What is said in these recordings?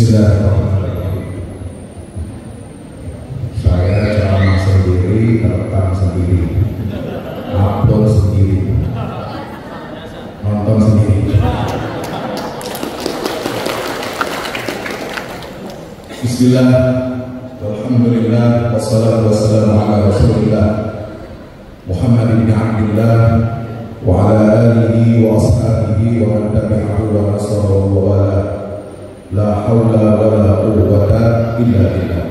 Bismillahirrahmanirrahim. Saya ceramah sendiri, rekam sendiri, upload sendiri, nonton sendiri. Bismillah, alhamdulillah, wassalatu wassalamu ala rasulillah Muhammad bin Abdillah wa ala alihi wa ashabihi wa man tabi'ahu wa nasarahu wa wala. La hawla wa la quwwata illa billah.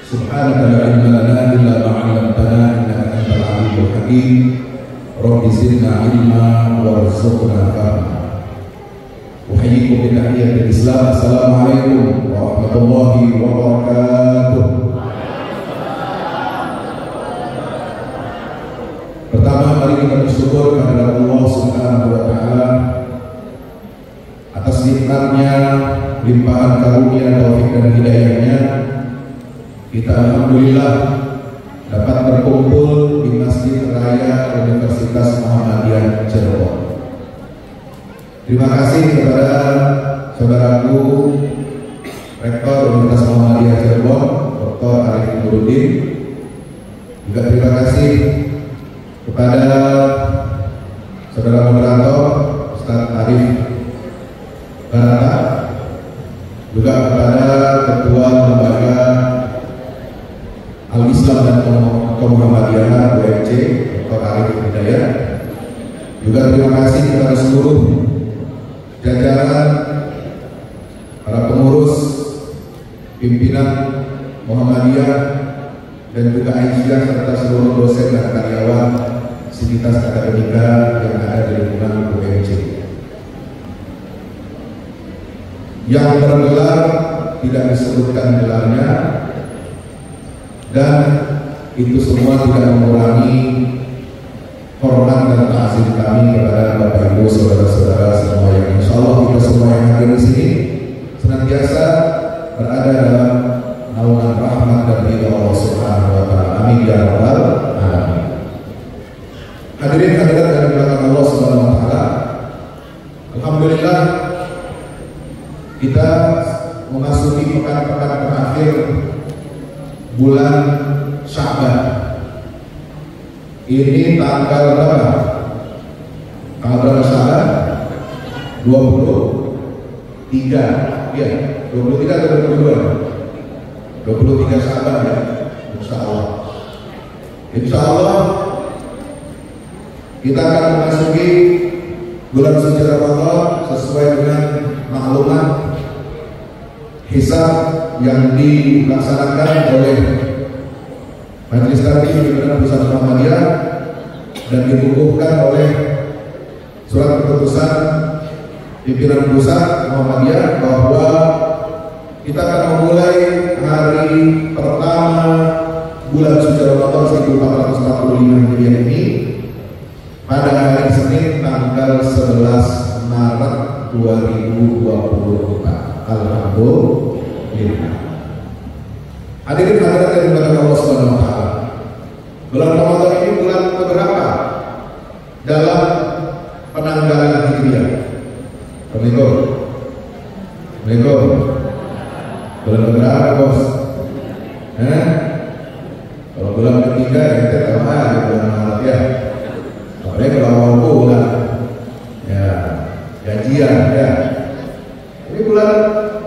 Subhanaka la ilma lana illa ma 'allamtana innaka antal alimul hakim. Rabbi zidna ilma warzuqna fahma. Uhayyikum bi tahiyyatil Islam. Assalamualaikum warahmatullahi wabarakatuh. Pertama, mari kita bersyukur kepada Allah Subhanahu wa taala atas nikmatnya, limpahan karunia, taufik dan hidayahnya. Kita alhamdulillah dapat berkumpul di Masjid Raya Universitas Muhammadiyah Cirebon. Terima kasih kepada saudaraku Rektor Universitas Muhammadiyah Cirebon, Dr. Arif Nuruddin. Juga terima kasih kepada saudara moderator Ustaz Arif Barata, juga kepada Ketua Lembaga Al-Islam dan Kemuhammadiyahan UMC Dr. Arif Hidayat. Juga terima kasih kepada seluruh jajaran para pengurus, pimpinan Muhammadiyah dan juga Aisyah serta seluruh dosen dan karyawan sivitas akademika yang ada di lingkungan UMC. Yang bergelar tidak disebutkan gelarnya, dan itu semua tidak mengurangi hormat dan ta'zim kami kepada Bapak Ibu, saudara-saudara semua yang insya Allah kita semua yang hadir di sini senantiasa berada dalam naungan rahmat dan ridha Allah Subhanahu wa taala. Amin ya rabbal alamin. Hadirin hadirat yang dimuliakan Allah Subhanahu wa taala. Alhamdulillah kita memasuki pekan-pekan terakhir bulan Sya'ban. Ini tanggal berapa? Tanggal berapa Sya'ban? 23, ya, 23 atau 22? 23 Sya'ban ya, insya Allah. Insya Allah kita akan memasuki bulan suci Ramadan sesuai dengan maklumat hisab yang dilaksanakan oleh Majelis Taklim Pimpinan Pusat Muhammadiyah dan dikukuhkan oleh surat keputusan Pimpinan Pusat Muhammadiyah bahwa kita akan memulai hari pertama bulan suci Ramadan 1445 Hijriah ini pada hari Senin tanggal 11 Maret 2024. Alhamdulillah. Hadirin hadirat yang dimuliakan Allah Subhanahu wa taala. Bulan Ramadan ini bulan keberapa dalam penanggalan Hijriah? Assalamualaikum. Bulan keberapa, Bos? Kalau bulan ketiga ya kita tahu aja bulan Maret ya. Apalagi kalau awal bulan ya gajian ya. Ini bulan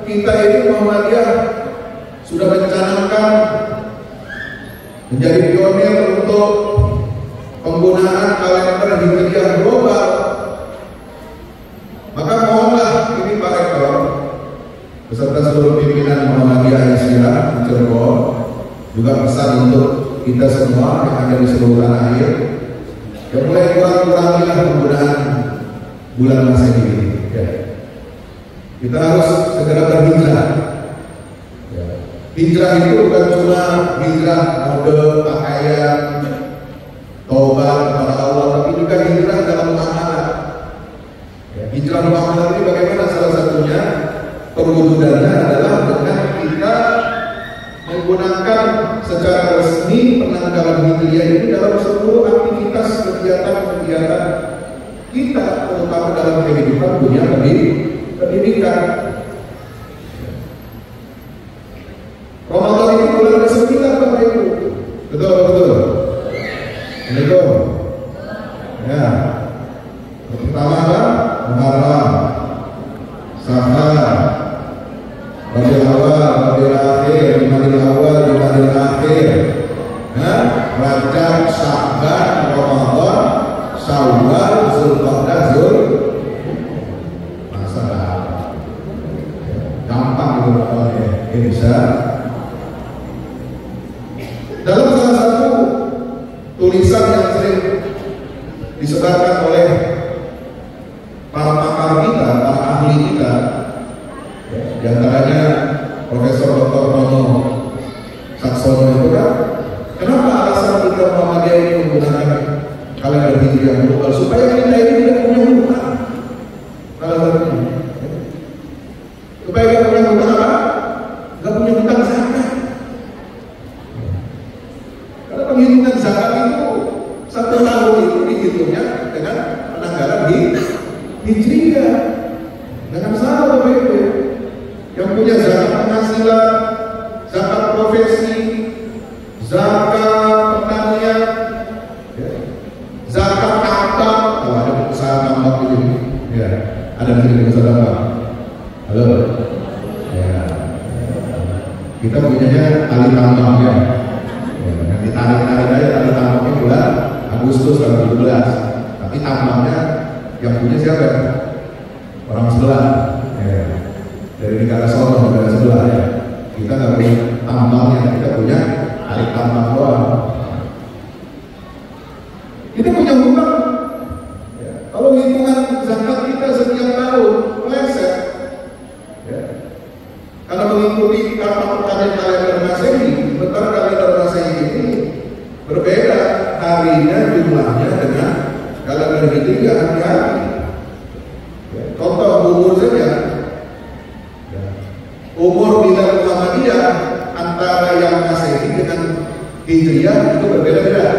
kita ini Muhammadiyah sudah mencanangkan menjadi pionir untuk penggunaan kalender Hijriah global. Maka mohonlah ini Pak Rektor beserta seluruh pimpinan Muhammadiyah Aisyah di Cirebon juga pesan untuk kita semua yang ada di seluruh tanah air, ya mulai kurang-kurangilah penggunaan bulan Masehi ini. Ya. Kita harus segera berhijrah. Ya. Hijrah itu bukan cuma hijrah mode pakaian, tobat kepada Allah, tapi juga hijrah dalam muamalah. Ya. Hijrah muamalah ini bagaimana? Salah satunya perwujudannya adalah dengan kita menggunakan secara resmi penanggalan Hijriah ini dalam seluruh aktivitas kegiatan-kegiatan kita, terutama dalam kehidupan dunia pendidikan. Betul? Betul? Ya. Pertama apa? Muharram, Safar, Rabiul Awal, Rabiul Akhir, Jumadil Awal, Jumadil Akhir, Rajab, Sya'ban, Ramadan, Syawal, Zulqa'dah, masalah gampang itu awalnya. Bisa dalam salah satu tulisan yang sering disebarkan oleh para pakar kita, para ahli kita, di antaranya Profesor Dr. Nono Saksono itu kan, kenapa alasan kita Muhammadiyah ini menggunakan kalender Hijriah global supaya kita ini tidak punya hutang. Salah satunya, supaya kita punya hutang apa? Tidak punya hutang zakat. Karena penghitungan zakat itu satu tahun itu dihitungnya dengan penanggalan di Hijriah. Dengan salah Bapak Ibu, yang punya zakat penghasilan, zakat profesi, zakat pertanian, zakat tambang. Kalau ada usaha tambang itu, ya ada di usaha tambang. Halo, ya kita punyanya tali tambang ya. Yang ditarik-tarik aja tali tambangnya bulan Agustus tanggal 17. Tapi tambangnya yang punya siapa? Orang sebelah. Ya. Dari negara sono, negara sebelah ya. Kita nggak punya tambangnya, kita punya tarik tambang doang. Kita punya hutang. Ya. Kalau hitungan zakat kita setiap tahun meleset, ya. Karena mengikuti kalender Masehi, sementara kalender Masehi ini berbeda harinya jumlahnya dengan kalender Hijriah hati-hati. Ya. Contoh umur saja. Ya. Umur Bilal Muhammadiyah antara yang Masehi dengan Hijriah itu berbeda-beda.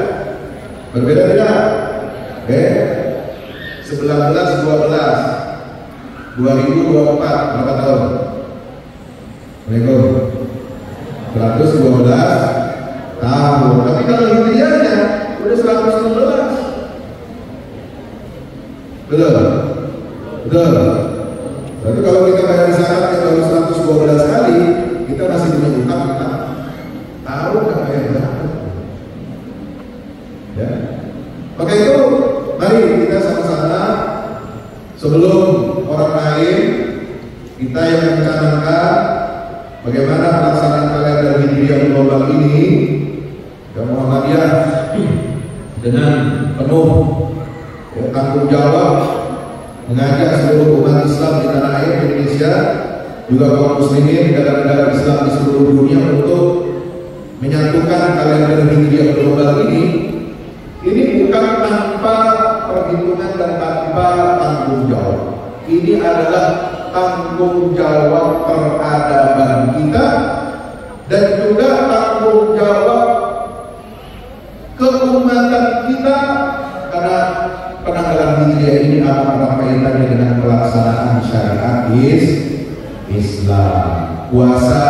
Berbeda-beda. 19, 12, 2024 berapa tahun? Assalamualaikum. 112 tahun. Tapi kalau Hijriahnya udah 116. Betul. Betul. Berarti kalau kita bayar zakatnya baru 112 kali, kita masih punya hutang kita tahu nggak bayar zakat. Ya. Maka itu, mari kita sama-sama sebelum orang lain, kita yang mencanangkan bagaimana pelaksanaan kalender Hijriah global ini, dan Muhammadiyah dengan penuh tanggung jawab mengajak seluruh umat Islam di tanah air Indonesia, juga kaum muslimin negara-negara Islam di seluruh dunia untuk menyatukan kalender Hijriah global ini bukan tanpa perhitungan dan tanpa tanggung jawab. Ini adalah tanggung jawab peradaban kita dan juga tanggung jawab keumatan kita, karena penanggalan Hijriah ini apa kaitannya dengan pelaksanaan syariat Islam. Puasa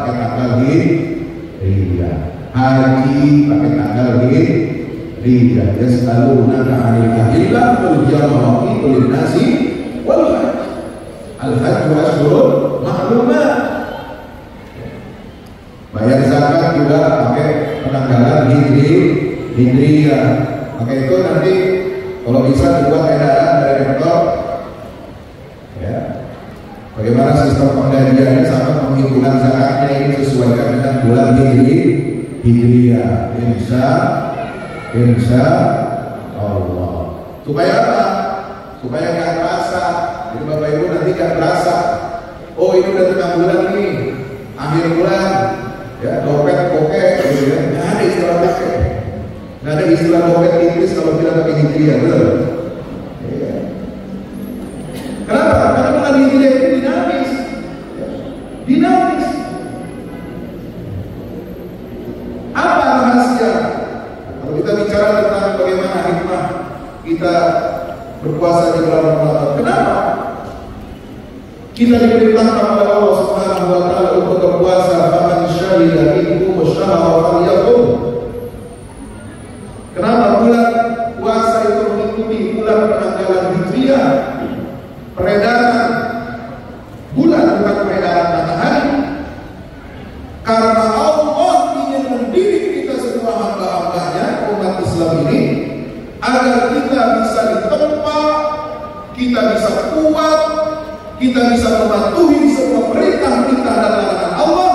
pakai tanggal Hijriah, haji pakai tanggal Hijriah. Yas'alunaka 'anil ahillah qul mawaqitu lin-nasi wal hajj. Al-hajj ashhurun ma'lumat. Bayar zakat juga pakai penanggalan Hijriah. Maka itu nanti kalau bisa dibuat edaran dari rektor, ya, bagaimana sistem penggajiannya sampai penghitungan zakatnya ini sesuaikan dengan bulan Hijriah. Insya Allah. Supaya apa? Supaya nggak terasa. Jadi Bapak Ibu nanti nggak terasa. Oh ini udah tengah bulan nih, akhir bulan, ya dompet kokek, gitu ya. Nggak ada istilah kokek. Nggak ada istilah dompet tipis kalau kita pakai Hijriah, betul? Ya. Kenapa? Karena bulan Hijriah itu dinamis. Dinamis. Apa rahasia? Kalau kita bicara tentang bagaimana hikmah kita berpuasa di bulan Ramadan, kenapa kita diperintahkan oleh Allah Subhanahu wa taala untuk berpuasa? Faman syahida minkum asyhara falyaqum. Kenapa bulan puasa itu mengikuti bulan penanggalan Hijriah, peredaran bulan bukan peredaran matahari? Karena Allah ingin mendidik kita semua hamba-hambanya umat Islam ini agar kita bisa ditempa, kita bisa kuat, kita bisa mematuhi semua perintah-perintah dan larangan Allah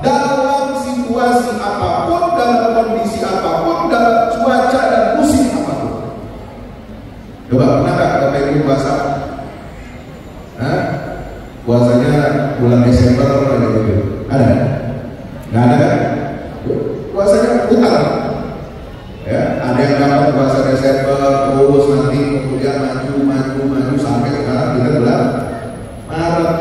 dalam situasi apapun, dalam kondisi apapun, dalam cuaca dan musim apapun. Coba pernahkah Bapak Ibu puasa? Puasanya bulan Desember gitu. Ada? Nggak ada kan? Puasanya putar. Ya, ada yang dapat puasa Desember terus nanti kemudian maju sampai sekarang kita bulan Maret.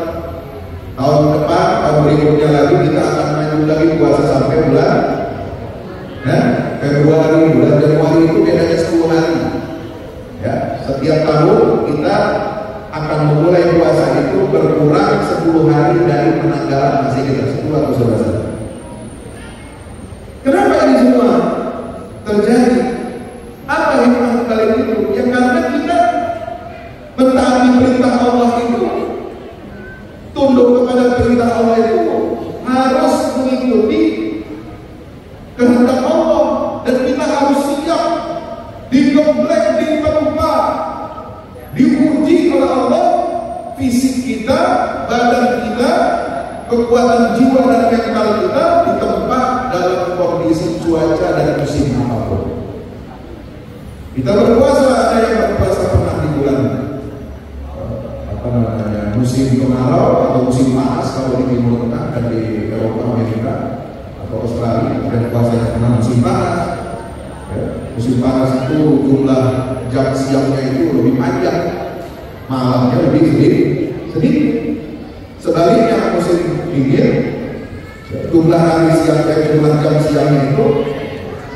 Tahun depan, tahun berikutnya lagi kita akan maju lagi puasa sampai bulan Februari. Bulan Januari itu bedanya 10 hari. Ya, setiap tahun kita akan memulai puasa itu berkurang 10 hari dari penanggalan masih kita 10 atau 11 hari. Kenapa ini semua terjadi? Apa hikmah kali itu? Ya karena kita mentaati perintah Allah itu, tunduk kepada perintah Allah itu, harus mengikuti kehendak Allah, dan kita harus siap digembleng, ditempa, diuji oleh Allah, fisik kita, badan kita, kekuatan jiwa dan mental kita ditempa dalam kondisi cuaca dan musim apapun. Kita berpuasa, ada yang berpuasa pernah di bulan musim kemarau atau musim panas kalau di Timur Tengah dan di Eropa, Amerika atau Australia, dan puasanya pernah musim panas. Musim panas itu jumlah jam siangnya itu lebih panjang, malamnya lebih sedikit. Sebaliknya musim dingin, jumlah hari siangnya, jumlah jam siangnya itu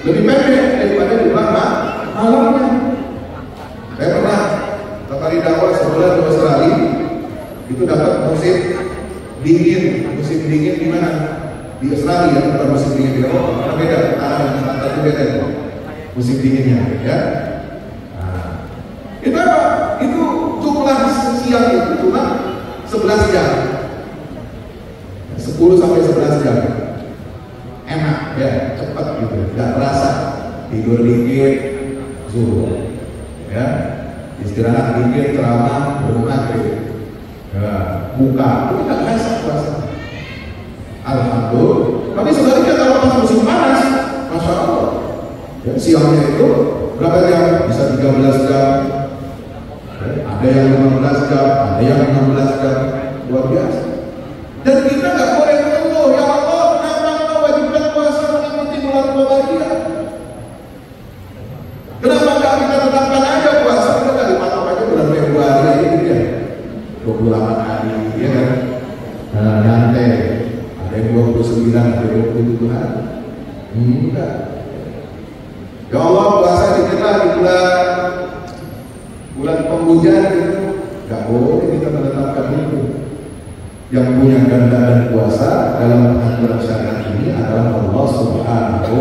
lebih pendek daripada jumlah malamnya. Saya pernah sekali dakwah sebulan di Australia, itu dapat musim dingin di mana? Di Australia, bukan musim dingin di Eropa. Karena beda, utara dan selatan itu beda musim dinginnya, ya. Nah, itu apa? Itu jumlah siang itu cuma 11 jam, 10 sampai 11 jam, enak ya, cepat gitu, nggak terasa. Tidur dikit, zuhur, ya, istirahat dikit, ceramah, bermaghrib, ya, buka, itu nggak terasa puasa. Alhamdulillah. Tapi sebaliknya kalau pas musim panas, masya Allah, ya, siangnya itu berapa jam? Bisa 13 jam. Ada yang 15 jam, ada yang 16 jam, luar biasa. Dan kita nggak boleh mengeluh, ya Allah, kenapa Engkau wajibkan puasa mengikuti bulan Ramadan? Kenapa nggak kita tetapkan aja puasa? Kita nggak dipatok aja bulan Februari itu ya, 28 hari, ya kan? Nanti ada yang 29, ada yang 27 hari. Enggak. Ya Allah, puasa dikira di bulan penghujan gitu, nggak boleh kita menetapkan itu. Yang punya ganda dan kuasa dalam aturan syariat ini adalah Allah Subhanahu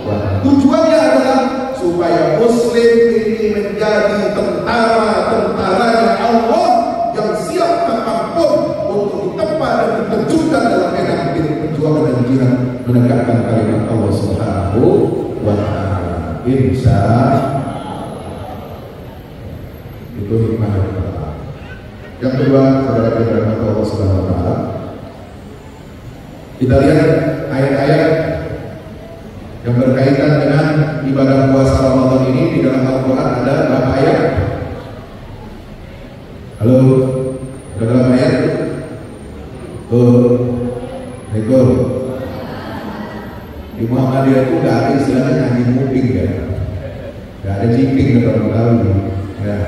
wa Ta'ala. Tujuannya adalah supaya Muslim ini menjadi tentara-tentaranya Allah yang siap apapun untuk ditempa dan diterjunkan dalam medan perjuangan dan jihad menegakkan kalimat Allah Subhanahu wa Ta'ala. Insya itu hikmah yang pertama. Yang kedua, saudara dirahmati Allah Subhanahu wa Ta'ala, kita lihat ayat-ayat yang berkaitan dengan ibadah puasa Ramadan ini. Di dalam Al-Quran ada berapa ayat? Halo, ada berapa ayat? Assalamualaikum. Di Muhammadiyah itu gak ada istilahnya nyanyi muping ya, gak ada jiping kata orang tahu ya.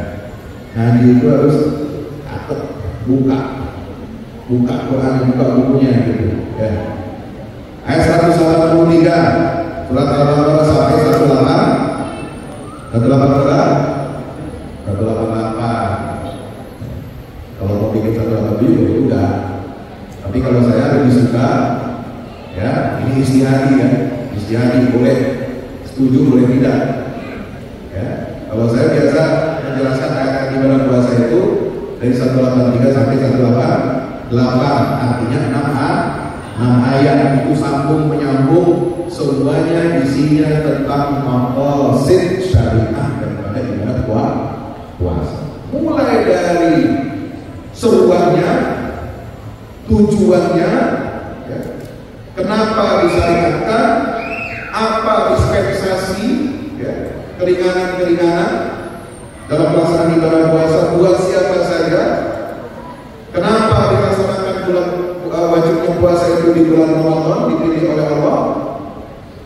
Nyanyi itu harus buka Quran, buka bukunya gitu ya. Ayat 183 surat Al-Baqarah sampai 188. Kalau mau bikin 187 itu enggak. Tapi kalau saya lebih suka ya, ini istihadi ya, istihadi boleh setuju boleh tidak. Ya, kalau saya biasa menjelaskan ayat ibadah puasa itu dari 183 sampai 188, artinya 6 ayat itu sambung menyambung, semuanya isinya tentang maqasid syariah daripada ibadah puasa. Mulai dari seruannya, tujuannya, ya, kenapa disyariatkan, apa dispensasi, ya, keringanan-keringanan dalam pelaksanaan ibadah puasa buat siapa saja, kenapa dilaksanakan wajibnya puasa itu di bulan Ramadan dipilih oleh Allah,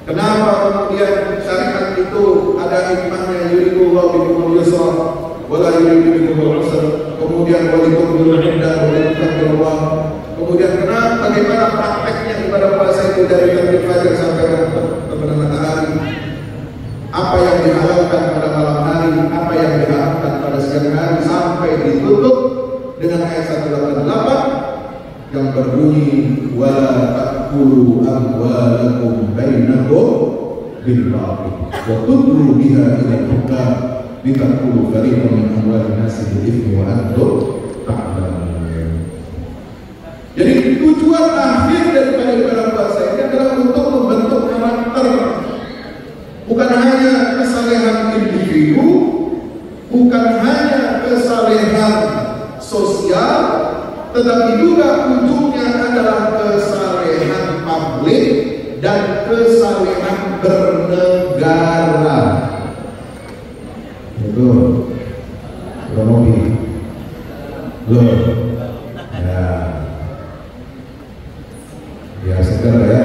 kenapa kemudian syariat itu ada hikmahnya, yuridullahu bikumul yusra wala yuridu bikumul usra, kemudian walikumul iddah walikumul, kemudian kenapa, bagaimana prakteknya ibadah puasa itu dari terbit fajar sampai terbenam matahari, apa yang dihalalkan pada malam hari, apa yang diharamkan pada siang hari, sampai ditutup dengan ayat 188 yang berbunyi wala ta'kulu amwalakum bainakum bil batil wa tudlu biha ila al-hukam litakulu fariqan min amwalin nasi bil ithmi wa antum ta'lamun. Jadi tujuan akhir daripada ibadah puasa ini adalah untuk membentuk karakter, bukan hanya kesalehan individu, bukan hanya kesalehan sosial, tetapi juga ujungnya adalah kesalehan publik dan kesalehan bernegara. Betul. Ekonomi. Loh. Ya. Ya, segar ya.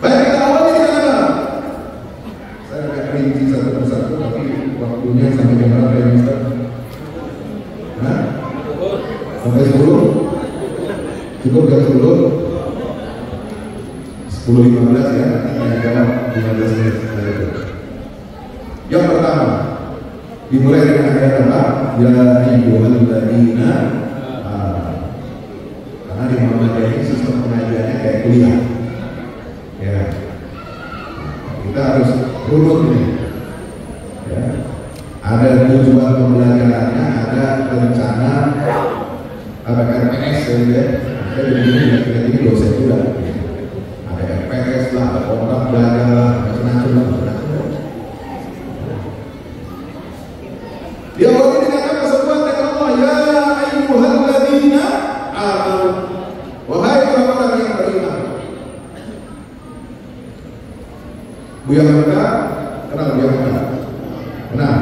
Baik, kita awali kita apa? Saya akan rinci satu persatu, tapi waktunya sampai jam berapa ya, Mister? Hah? Sampai 10? Cukup jam 10? 10.15 ya, saya jawab 15 menit. Yang pertama, dimulai dengan ayat apa? Ya ayyuhalladzina, karena di Muhammadiyah ini sistem pengajiannya kayak kuliah. Ya, kita harus runut ini. Ya. Ada tujuan pembelajarannya, ada rencana, ada RPS ya. Saya begini dosen juga. Ada RPS lah, ada kontrak belajar, macam-macam lah. Dia awali dengan apa? Sebuah dengan Allah, ya ayyuhalladzina amanu, wahai orang-orang yang beriman. Buya Hamka, kenal Buya Hamka? Kenal?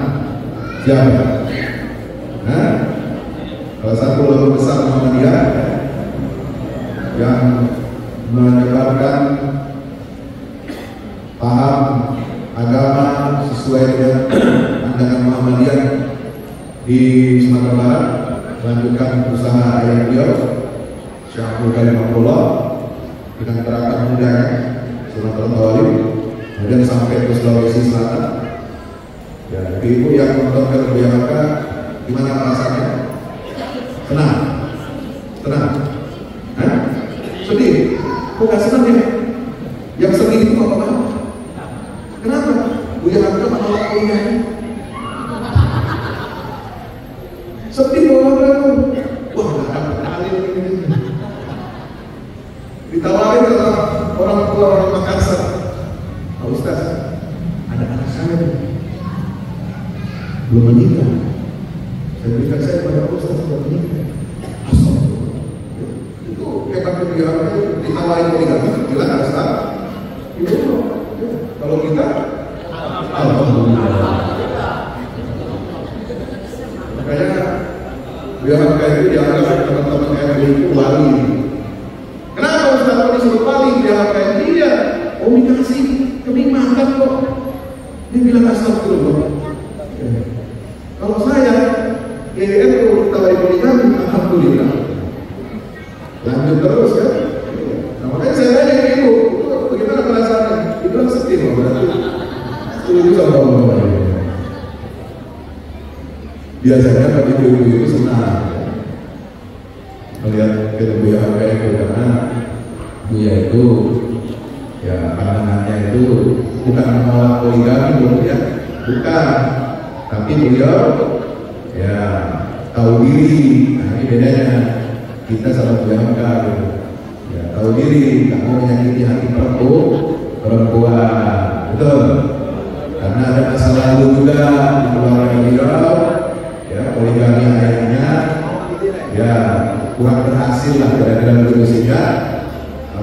Siapa? Nah, salah satu lembaga besar Muhammadiyah yang menyebarkan paham agama sesuai dengan pandangan Muhammadiyah di Sumatera Barat, melanjutkan usaha ayah beliau Syekh Abdul Karim Abdullah dengan gerakan mudanya Sumatera Tawali, kemudian sampai ke Sulawesi Selatan. Ya, ibu yang nonton film Buya Hamka, gimana perasaannya? Tenang, tenang. Hah? Sedih? Kok gak senang ya? Yang sedih itu apa? Kenapa? Buya Hamka menolak kuliahnya. Sedih bahwa wah gak dapat dalil ini. Ditawarin ke orang tua orang Makassar, Pak Ustaz, ada anak saya belum menikah. Saya berikan saya pada Ustaz belum menikah. Asal itu hebatnya dia ditawarin poligami, bilang harus tahu. Itu kalau kita, alhamdulillah. Makanya Buya Hamka itu dianggap teman-teman MUI itu wali. Kenapa Ustaz kok disebut wali? Buya Hamka itu dia komunikasi kenikmatan kok. Dia bilang astagfirullah. Kalau saya itu tawarin poligami, alhamdulillah. Lanjut terus ya. Nah, makanya saya tanya ke ibu, itu bagaimana perasaannya? Dia bilang sedih loh, berarti setuju sama Allah. Biasanya bagi ibu itu senang melihat film Buya Hamka itu, karena Buya itu ya pandangannya itu bukan menolak poligami ya, bukan, tapi beliau ya tahu diri. Nah, ini bedanya kita sama beliau gitu. Ya tahu diri, tak mau menyakiti hati perempuan, betul. Karena ada masa lalu juga di keluarga beliau, ya poligami akhirnya ya kurang berhasil lah kira-kira begitu, sehingga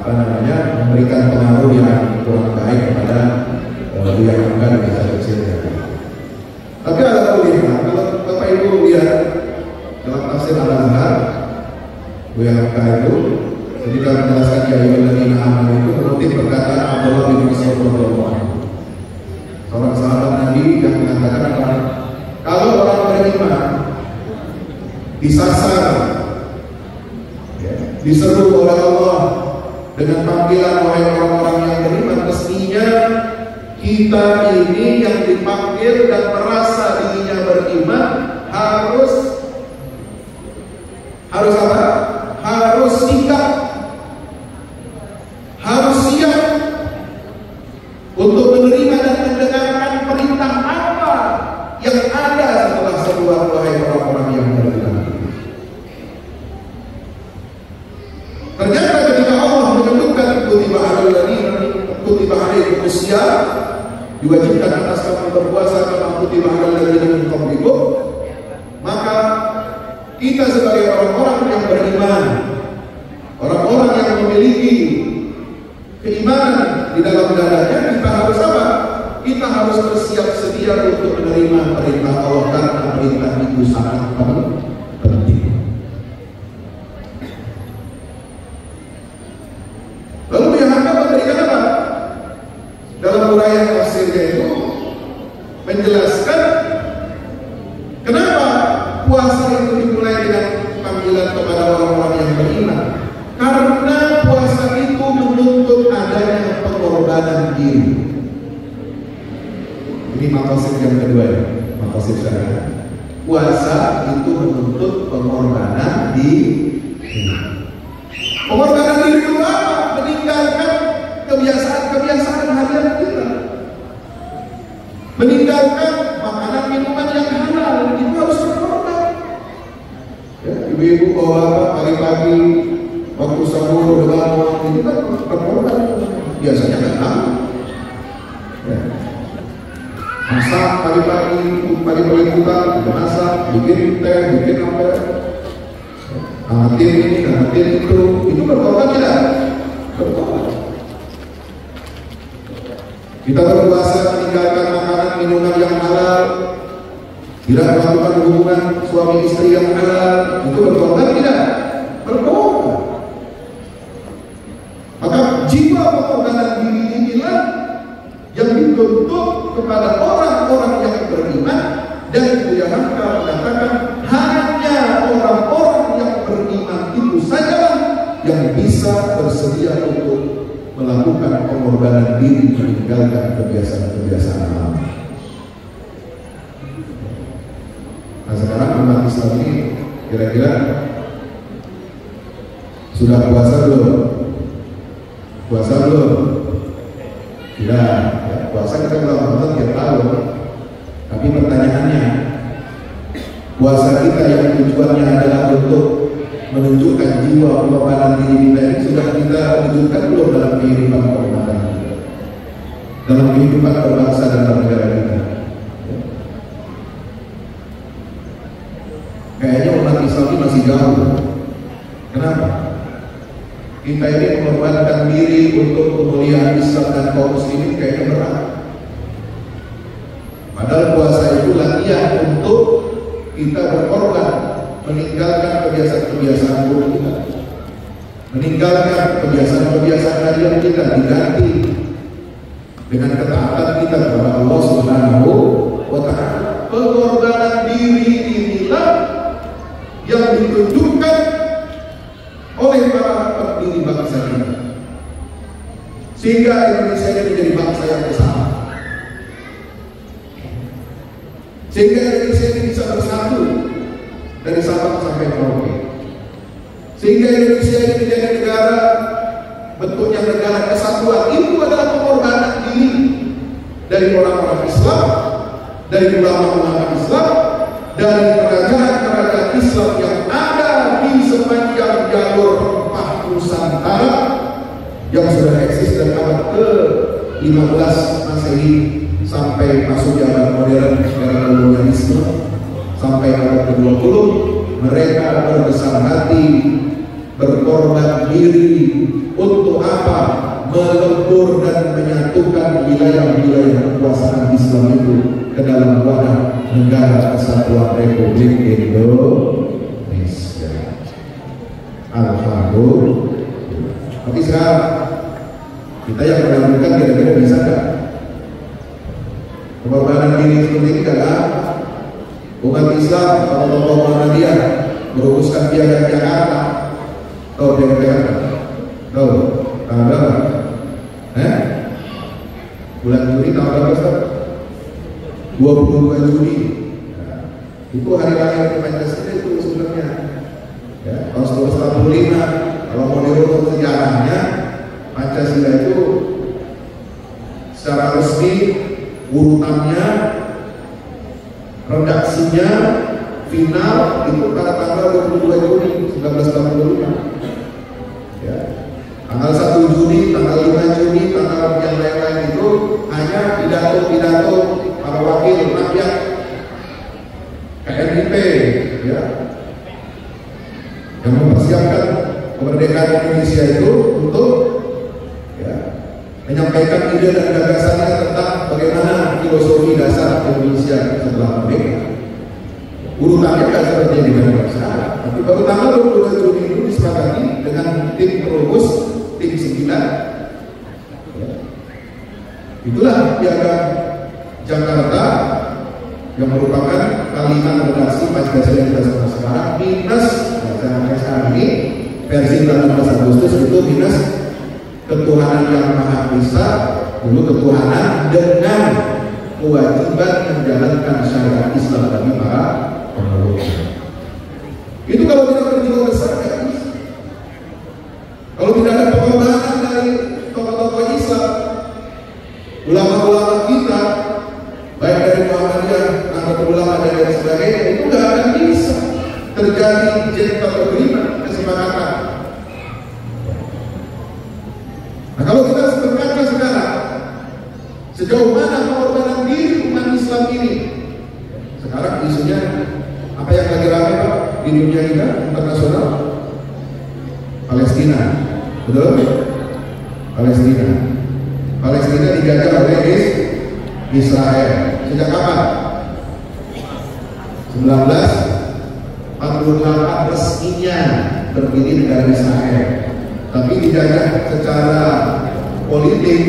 memberikan pengaruh yang kurang baik kepada Buya Hamka di masa kecilnya. Tapi alhamdulillah, kalau Bapak Ibu lihat dalam tafsir Al-Azhar, Buya Hamka itu ketika menjelaskan ya ayyuhalladzina amanu itu mengutip perkataan Abdullah bin Mas'ud radhiyallahu anhu, seorang sahabat Nabi yang mengatakan kalau orang beriman disasar, ya, diseru oleh Allah dengan panggilan oleh orang-orang yang beriman, mestinya kita ini yang dipanggil dan merasa dirinya beriman harus apa? Harus sikap, harus siap untuk menerima dan mendengarkan perintah apa yang ada setelah seruan wahai orang-orang yang beriman. Ternyata ketika Allah menyebutkan kutiba alaikum usia, diwajibkan atas kamu berpuasa kama kutiba alal ladzina min qablikum, maka kita sebagai orang-orang yang beriman, orang-orang yang memiliki keimanan di dalam dadanya, kita harus apa? Kita harus bersiap sedia untuk menerima perintah Allah, karena perintah itu sangat penting. Lalu Buya Hamka memberikan apa? Dalam uraian tafsirnya itu menjelaskan kenapa puasa itu dimulai dengan panggilan kepada orang-orang yang beriman. Karena puasa itu menuntut adanya pengorbanan diri. Ini maqasid yang kedua ya, maqasid syariat. Puasa itu menuntut pengorbanan diri. Pengorbanan diri itu apa? Meninggalkan kebiasaan-kebiasaan harian kita, meninggalkan makanan minuman yang halal, itu harus berkorban. Ya, ibu-ibu bawa pagi-pagi waktu sahur bangun, itu kan berkorban. Biasanya nggak tahu. Ya. Masak pagi-pagi kita masak, bikin teh, bikin apa? Amatin ini, amatin itu berkorban tidak? Berkorban. Kita berpuasa meninggalkan makanan minuman yang halal, tidak melakukan hubungan suami istri yang halal, itu berkorban tidak? Berkorban. Maka jiwa pengorbanan diri inilah yang dituntut kepada orang-orang yang beriman, dan Buya Hamka mengatakan hanya orang-orang yang beriman itu saja yang bisa bersedia untuk melakukan pengorbanan diri, meninggalkan kebiasaan-kebiasaan lama. Nah sekarang umat Islam ini kira-kira sudah puasa belum? Puasa belum? Tidak. Ya, puasa kita melakukan tiap tahun. Tapi pertanyaannya, puasa kita yang tujuannya adalah untuk menunjukkan jiwa pengorbanan diri kita ini sudah kita wujudkan belum dalam kehidupan pengorbanan kita, dalam kehidupan berbangsa dan bernegara kita? Kayaknya umat Islam ini masih jauh. Kenapa? Kita ini mengorbankan diri untuk kemuliaan Islam dan kaum muslimin kayaknya berat. Padahal puasa itu latihan untuk kita berkorban, meninggalkan kebiasaan-kebiasaan buruk kita, meninggalkan kebiasaan-kebiasaan harian kita, diganti dengan ketaatan kita kepada Allah Subhanahu wa Ta'ala. Pengorbanan diri inilah yang ditunjukkan oleh para pendiri bangsa kita, sehingga Indonesia ini menjadi bangsa yang bersama, sehingga Indonesia ini bisa bersatu dari Sabang sampai Merauke, sehingga Indonesia ini menjadi negara bentuknya negara kesatuan, itu adalah pengorbanan diri dari orang-orang Islam, dari ulama-ulama Islam, dari kerajaan-kerajaan Islam yang ada di sepanjang jalur rempah Nusantara yang sudah eksis dari abad ke-15 Masehi sampai masuk zaman modern era kolonialisme sampai abad ke-20. Mereka berbesar hati, berkorban diri untuk apa? Melebur dan menyatukan wilayah-wilayah kekuasaan Islam itu ke dalam wadah negara kesatuan Republik Indonesia. Alhamdulillah. Tapi sekarang kita yang meragukan kira-kira bisa nggak? Pengorbanan diri seperti ini adalah umat Islam atau tokoh Muhammadiyah merumuskan piagam Jakarta. Tahu piagam Jakarta? Tahu? Tanggal berapa? Bulan Juni tanggal berapa, Ustaz? 22 Juni. Nah, itu hari lahir Pancasila itu sebenarnya. Ya, tahun 1945. Kalau mau diurut sejarahnya, Pancasila itu secara resmi urutannya, redaksinya, final itu pada tanggal 22 Juni 1945. Ya. Tanggal 1 Juni, tanggal 5 Juni, tanggal yang lain-lain itu hanya pidato-pidato para wakil rakyat KNIP, ya, yang mempersiapkan kemerdekaan Indonesia itu untuk, ya, menyampaikan ide dan gagasannya tentang bagaimana filosofi dasar Indonesia setelah merdeka. Urutannya kan seperti yang digambarkan sekarang. Tapi baru tanggal 22 Juni itu disepakati dengan tim perumus, tim 9. Ya. Itulah piagam Jakarta yang merupakan kalimat redaksi Pancasila yang kita sebut sekarang minus, sampai sekarang ini versi 14 Agustus itu minus ketuhanan yang maha esa, dulu ketuhanan dengan kewajiban menjalankan syariat Islam bagi para pemeluk. Itu kalau tidak berjiwa besar ya. Kalau tidak ada pengorbanan dari tokoh-tokoh Islam, ulama-ulama kita, baik dari Muhammadiyah, Nahdlatul Ulama dan lain sebagainya, itu nggak akan bisa terjadi gentleman agreement, kesepakatan. Nah, kalau kita berkaca sekarang, sejauh mana pengorbanan diri umat Islam ini? Sekarang isunya apa yang lagi ramai, Pak, di dunia kita internasional? Palestina, betul? Palestina. Palestina dijajah oleh Israel. Sejak kapan? 1948 resminya berdiri negara Israel. Tapi dijajah secara politik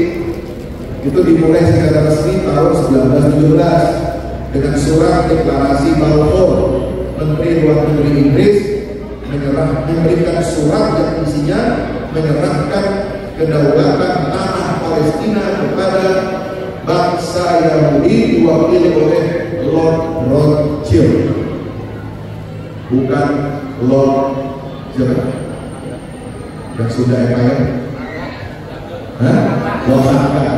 itu dimulai secara resmi tahun 1917 dengan surat deklarasi Balfour. Menteri Luar Negeri Inggris memberikan surat yang isinya menyerahkan kedaulatan tanah Palestina kepada bangsa Yahudi diwakili oleh Lord Rothschild, bukan Lord siapa? Yang sudah Empire? Lord Akbar.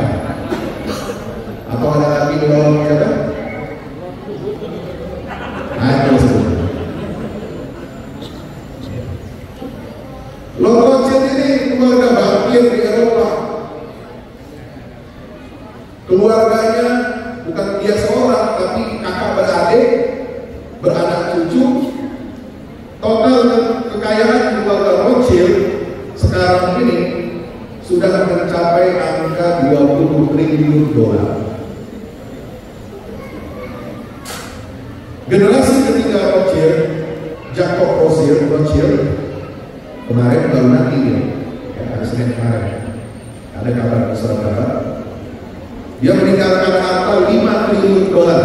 Atau ada lagi Lord siapa? Itu sebut. Lord Rothschild ini keluarga bakir di Eropa. Keluarganya bukan dia seorang, tapi kakak beradik, beranak cucu. Total kekayaan keluarga Rothschild sekarang ini sudah mencapai angka 20 triliun dolar. Generasi ketiga Rothschild, Jacob Rothschild, kemarin baru nanti ya, hari Senin kemarin, ada kabar di surat kabar. Dia meninggalkan harta 5 triliun dolar.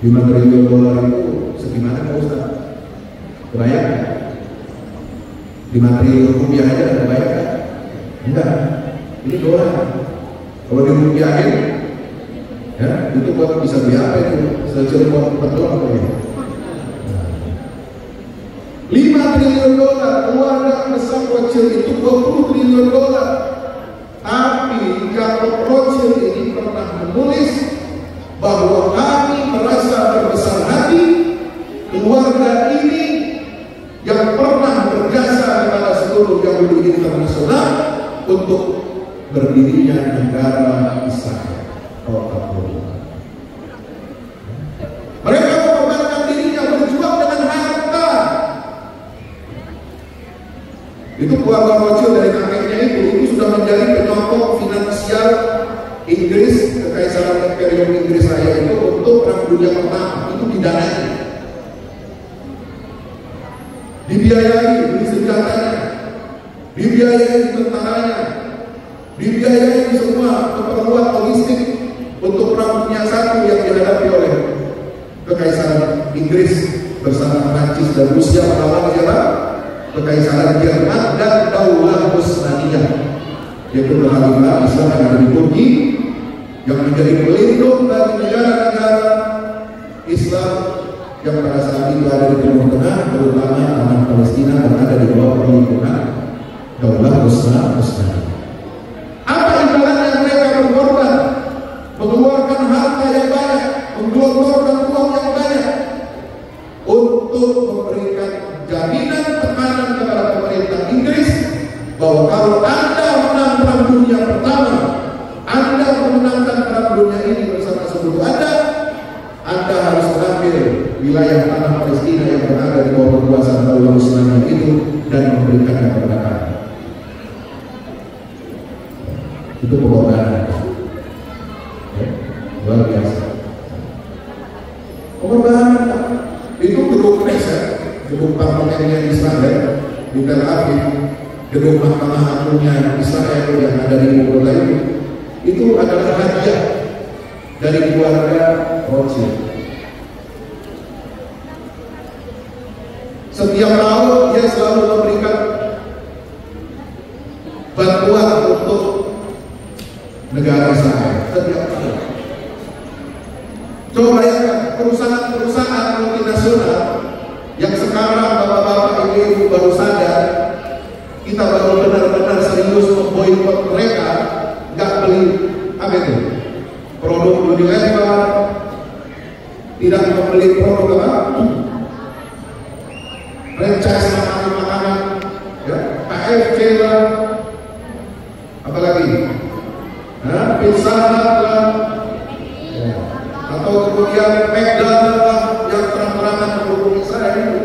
5 triliun dolar itu segimana Pak Ustaz? Kebayang? 5 triliun rupiah aja ada kebayang? Enggak, ini dolar. Kalau dirupiahin, ya itu buat bisa beli apa itu? Sejuta buat dolar apa ya? 5 triliun dolar, keluarga besar Rothschild itu 20 triliun dolar. Tapi Jacob Rothschild ini pernah menulis bahwa kami merasa terbesar hati keluarga ini yang pernah berjasa kepada seluruh Yahudi internasional untuk berdirinya negara Israel. Mereka mengorbankan dirinya, berjuang dengan harta. Itu keluarga Rothschild dari kakeknya itu sudah menjadi penyokong finansial Inggris, Kekaisaran Imperium Inggris Raya itu untuk Perang Dunia Pertama. Itu didanai, dibiayai, beli senjatanya, dibiayai tentaranya, dibiayai semua keperluan logistik untuk Perang Dunia I yang dihadapi oleh Kekaisaran Inggris bersama Prancis dan Rusia melawan siapa? Kekaisaran Jerman dan Daulah Utsmaniyah, yaitu khalifah Islam yang ada di Turki, yang menjadi pelindung bagi negara-negara Islam yang pada saat itu ada di Timur Tengah, terutama tanah Palestina yang ada di bawah perlindungan Daulah Utsmaniyah. Apa imbalannya mereka berkorban, mengeluarkan harta yang banyak, menggelontorkan uang yang banyak untuk memberikan jaminan tekanan kepada pemerintah Inggris bahwa kalau Anda menang Perang Dunia Pertama, Anda memenangkan Perang Dunia ini bersama sekutu Anda harus mengambil wilayah tanah Palestina yang berada di bawah kekuasaan Daulah Utsmaniyah itu dan memberikan kemerdekaan. Itu pengorbanan luar biasa. Pengorbanan itu gedung Knesset, gedung parlemennya Israel di Tel Aviv, gedung Mahkamah Agungnya Israel yang ada di ibu kota itu adalah hadiah dari keluarga Rothschild. Setiap tahun dia selalu memberikan bantuan untuk negara Israel. Setiap tahun. Coba bayangkan perusahaan-perusahaan multinasional yang sekarang bapak-bapak ibu-ibu baru sadar, kita baru benar-benar serius memboikot mereka, nggak beli apa itu produk Unilever, tidak membeli produk apa franchise makanan, ya, KFC lah, apalagi, Pizza Hut lah, ya, atau kemudian McDonald lah yang terang-terangan mendukung Israel itu.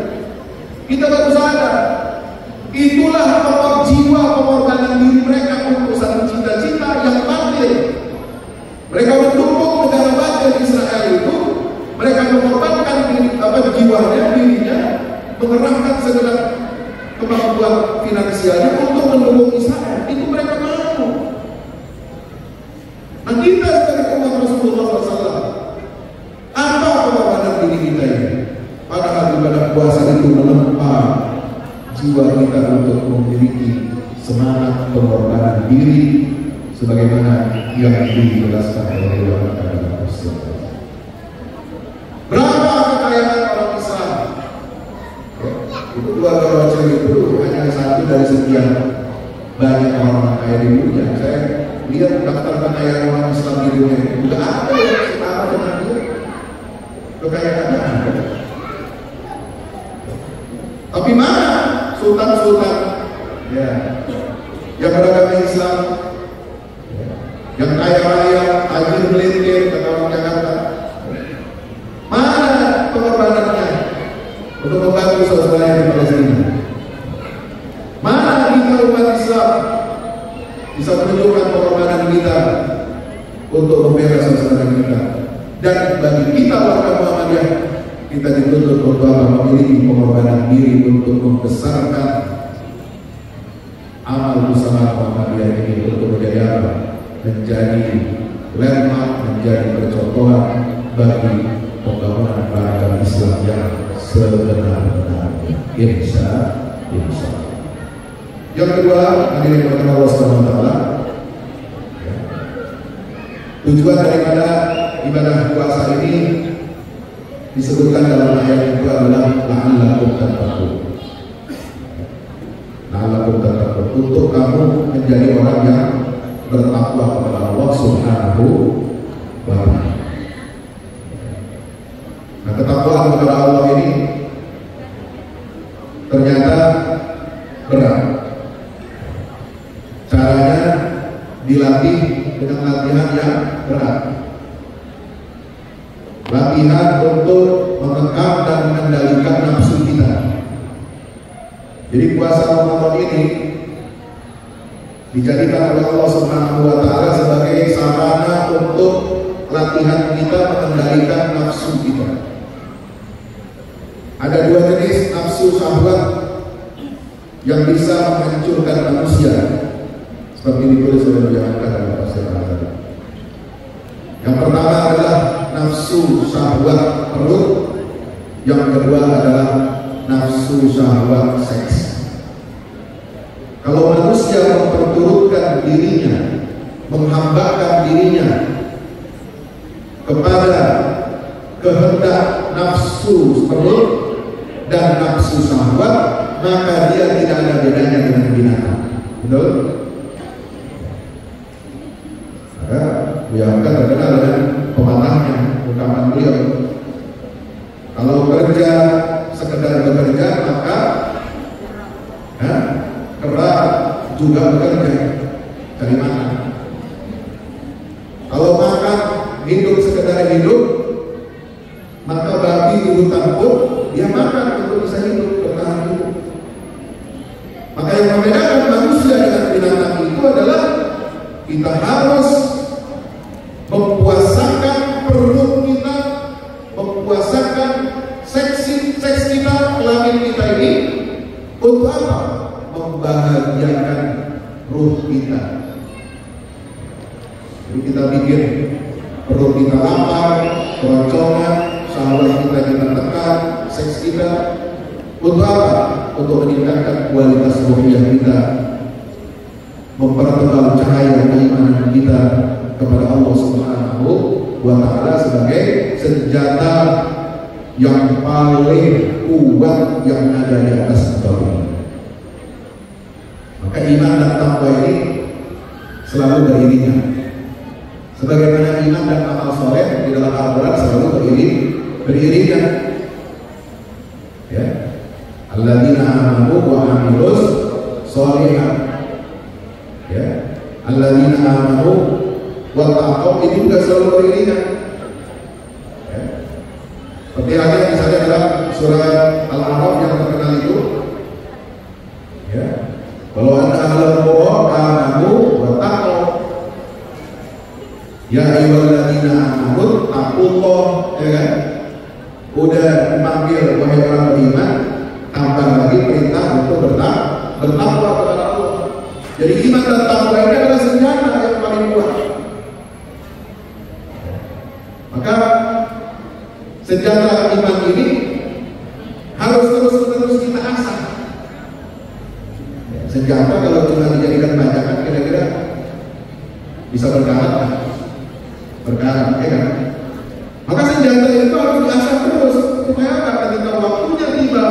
Kita baru sadar, itulah jiwa pengorbanan diri mereka untuk satu cita-cita yang batil. Mereka mendukung negara batil Israel itu, mereka mengorbankan jiwanya, dirinya, mengerahkan segala kemampuan finansialnya untuk mendukung Israel. Itu mereka mau. Nah, kita sebagai umat Rasulullah SAW, apa pengorbanan diri kita ini? Padahal ibadah puasa itu menempa jiwa kita untuk memiliki semangat pengorbanan diri sebagaimana yang dijelaskan oleh ulama dalam Islam. Berapa kekayaan orang Islam? Itu keluarga Rothschild itu hanya satu dari sekian banyak orang kaya di dunia. Saya lihat daftar kekayaan orang Islam di dunia itu tidak ada yang setara dengan dia. Kekayaannya ada. Tapi mana sultan-sultan ya, yang beragama Islam, ya, yang kaya raya, tajir melintir, kata orang Jakarta? Mana pengorbanannya untuk membantu saudara di Palestina? Mana kita umat Islam bisa menunjukkan pengorbanan kita untuk membela saudara kita? Dan bagi kita warga Muhammadiyah, kita dituntut untuk memiliki pengorbanan diri untuk membesarkan amal usaha Muhammadiyah ini untuk menjadi apa? Menjadi landmark, menjadi percontohan bagi pembangunan beragama Islam yang sebenar-benarnya. Insya Allah. Yang kedua, hadirin berkata Allah SWT, tujuan daripada ibadah puasa ini disebutkan dalam ayat itu adalah la'allakum tattaqun, la'allakum tattaqun, untuk kamu menjadi orang yang bertakwa kepada Allah Subhanahu wa ta'ala. Nah, ketakwaan kepada Allah ini ternyata berat. Caranya dilatih dengan latihan yang berat. Latihan untuk mengekang dan mengendalikan nafsu kita. Jadi puasa Ramadan ini dijadikan oleh Allah Subhanahu wa ta'ala sebagai sarana untuk latihan kita mengendalikan nafsu kita. Ada dua jenis nafsu syahwat yang bisa menghancurkan manusia, seperti ditulis oleh Muhammad dalam tafsir Al-Qur'an. Yang pertama adalah nafsu syahwat perut, yang kedua adalah nafsu syahwat seks. Kalau manusia memperturutkan dirinya, menghambakan dirinya kepada kehendak nafsu perut dan nafsu syahwat, maka dia tidak ada bedanya dengan binatang. Betul? Maka Buya terkenal dengan pepatahnya, ungkapan beliau, kalau kerja sekedar bekerja maka kera juga bekerja cari makan. Kalau makan hidup sekedar hidup, maka babi di hutan pun dia makan untuk bisa hidup, bertahan hidup. Maka yang membedakan manusia dengan binatang itu adalah kita harus mempuasakan perut kita, mempuasakan seks kita, kelamin kita ini untuk apa? Membahagiakan ruh kita. Jadi kita bikin perut kita lapar, keroncongan, syahwat kita tekan, seks kita untuk apa? Untuk meningkatkan kualitas ruhiyah kita, mempertebal cahaya keimanan kita kepada Allah Subhanahu wa ta'ala sebagai senjata yang paling kuat yang ada di atas bumi. Maka iman dan takwa ini selalu beriringan. Sebagaimana iman dan amal soleh di dalam Al-Quran selalu beriringan. Ya, alladzina amanu wa amilus sholihat. Ya, alladzina amanu wa taqaw, itu juga selalu beriringan. Ya. Seperti ada misalnya dalam surah Al-A'raf yang terkenal itu, ya, kalau anda ahlul qura amanu wa taqaw, ya ayyuhalladzina amanu taqullah, ya kan? Udah dipanggil wahai orang beriman, tambah lagi perintah untuk bertakwa kepada Allah. Jadi iman dan takwa ini adalah senjata yang paling kuat. Maka senjata iman ini harus terus-menerus kita asah. Senjata kalau cuma dijadikan bajakan kira-kira bisa berkarat, ya kan? Maka senjata itu harus diasah terus supaya ketika waktunya tiba,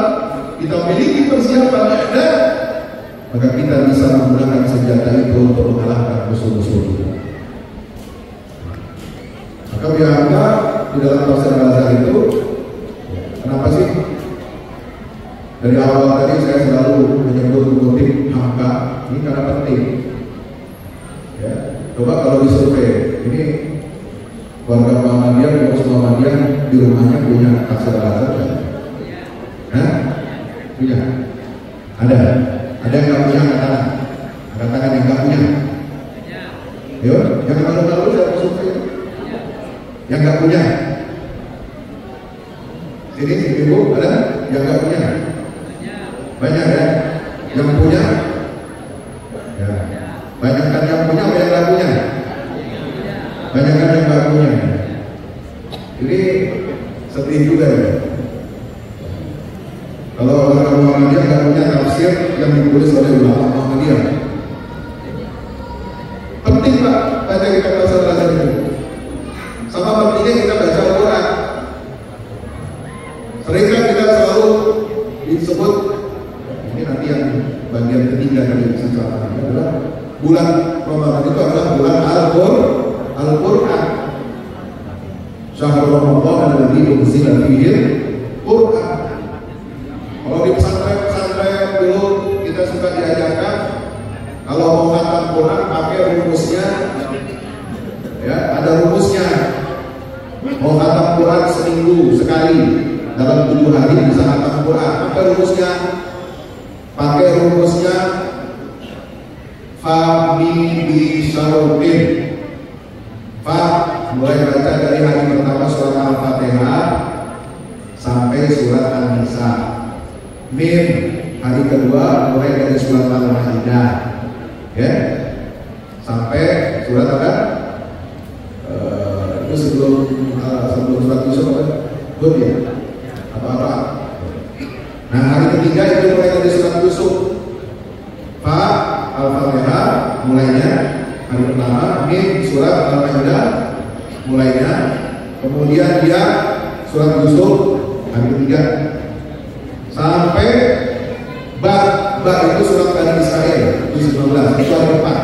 kita memiliki persiapan yang ada, maka kita bisa menggunakan senjata itu untuk mengalahkan musuh-musuh kita. Maka biarlah di dalam tafsir Al-Azhar itu, kenapa sih dari awal tadi saya selalu menyebut kutip hamka ini karena penting. Ya, coba kalau disurvei, ini warga Muhammadiyah, pengurus Muhammadiyah di rumahnya punya tafsir Al-Azhar kan? Hah? Punya? Ada? Ada yang nggak punya angkat tangan? Angkat tangan yang nggak punya? Yuk, yang kalau saya survei. Yang nggak punya? Sini ibu ada yang nggak punya? Banyak ya? Yang punya? Ya. Banyak kan yang punya atau yang nggak punya? Banyak kan yang nggak punya? Ini sedih juga ya. Kalau orang Muhammadiyah nggak punya tafsir yang ditulis oleh ulama Muhammadiyah. Penting Pak baca kita tafsir Al-Azhar itu. Sama pentingnya kita baca Al-Quran. Seringkali kita selalu disebut, ini nanti yang bagian Syahrul Ramadan alladzi unzila fihi Qur'an. Kalau di pesantren-pesantren dulu kita suka diajarkan kalau mau khatam Quran pakai rumusnya, ya ada rumusnya. Mau khatam Quran seminggu sekali, dalam 7 hari bisa khatam Quran. Apa rumusnya? Pakai rumusnya fa mi bi syarubin. Fa mulai baca dari hari pertama surat Al-Fatihah sampai surat An-Nisa. Mim hari kedua mulai dari surat Al-Maidah, ya, sampai surat apa? Itu sebelum surat Yusuf apa? Hud ya? Apa? Nah hari ketiga itu mulai dari surat Yusuf. Fa Al-Fatihah mulainya hari pertama, Mim surat Al-Maidah mulainya, kemudian dia surat Yusuf hari ketiga sampai ba itu surat Bani Israel itu 19, itu hari depan.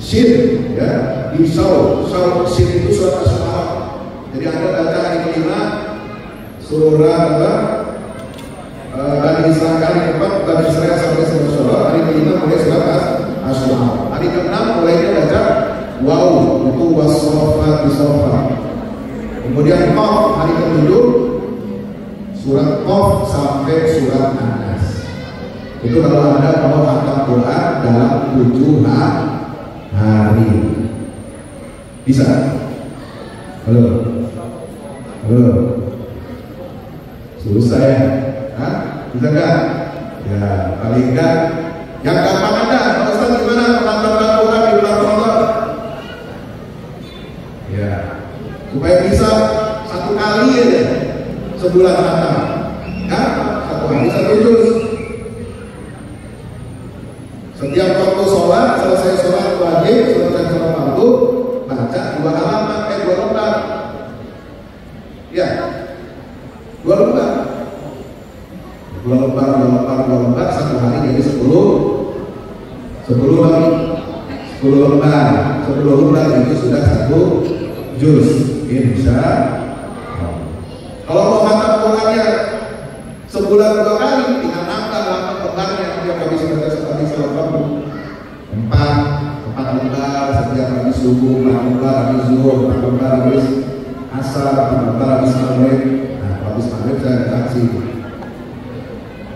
Shin ya, di Shin itu surat Asy-Syu'ara. Jadi Anda baca hari kelima surat apa? Bani Israel hari keempat, Bani Israel sampai surat Asy-Syu'ara, hari kelima mulai surat Asy-Syu'ara. Hari keenam mulainya baca wow, itu was-saffat bis-saffat. Kemudian Qaf hari ketujuh surat Qaf sampai surat An-Nas. Itu kalau Anda mau khatam Quran dalam 7 hari. Bisa? Halo? Susah ya? Hah? Bisa nggak? Ya, paling nggak yang gampang ada. Pak Ustaz gimana khatam Quran di bulan Ramadan? Ya, supaya bisa 1 kali aja sebulan khatam, ya, 1 hari 1 juz. Setiap waktu sholat, selesai sholat wajib, selesai sholat fardu, baca 2 halaman, 2 lembar, ya, 2 lembar, 1 hari jadi 10 hari, 10 lembar itu sudah 1 juz. Ini bisa. Kalau mau khatam Qurannya sebulan 2 kali, tinggal nambah lembarnya yang habis baca seperti sholat fardu 4 lembar setiap habis subuh, 4 lembar habis zuhur, 4 lembar habis asar, 4 lembar habis maghrib. Nah, habis maghrib saya ada saksi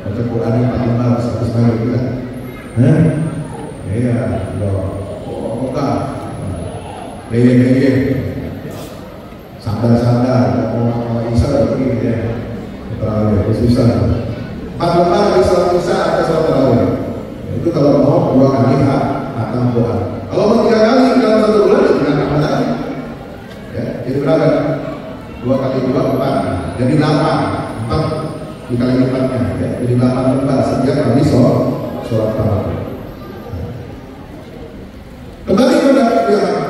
baca Qurannya 4 lembar habis maghrib kan? Iya, enggak. Sadar, mau Isya begini ya, terawih susah. 4 lembar habis sholat Isya atau sholat terawih. Itu kalau mau 2 kali khatam Quran. Kalau mau 3 kali dalam 1 bulan, ya 3 kali lagi. Ya, jadi berapa? 2 kali 2 4, jadi 8. 4 dikali lipatnya, ya, jadi 8 lembar setiap habis sholat terawih. Kembali kepada yang